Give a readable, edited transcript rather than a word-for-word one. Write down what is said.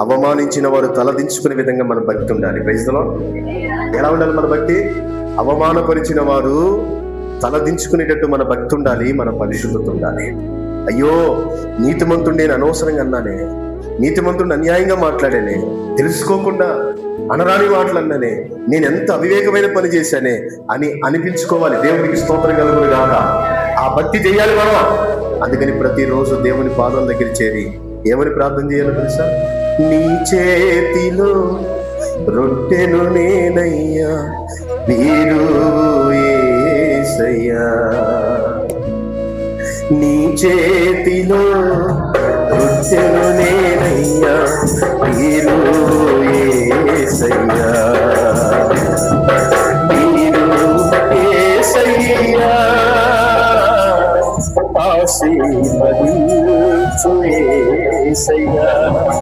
అవమానించిన వారు తలదించుకునే విధంగా మన భక్తి ఉండాలి. Praise the lord. ఎలా ఉండాలి మన భక్తి? అవమానపరిచిన వారు తలదించుకునేటట్టు మన భక్తి ఉండాలి, మన పరిశుద్ధత ఉండాలి. అయ్యో నీతిమంతుడు నేను అనవసరంగా అన్నానే, నీతిమంతుడిని అన్యాయంగా మాట్లాడానే, తెలుసుకోకుండా అనరాని మాటలన్నానే, నేను ఎంత అవివేకమైన పని చేశానే అని అనిపించుకోవాలి. దేవునికి స్తోత్రం కలుగును గాక. ఆ భక్తి చేయాలి మనం. అందుకని ప్రతిరోజు దేవుని పాదాల దగ్గర చేరి ఏమని ప్రార్థన చేయాలో తెలుసా? నీ చేతిలో రొట్టెను నేనయ్యా, వీరు యేసయ్యా. నీ చేతిలో రొట్టెను నేనయ్యా, వీరు యేసయ్యా, వీరు యేసయ్యా, ఆశీర్వదించు యేసయ్యా.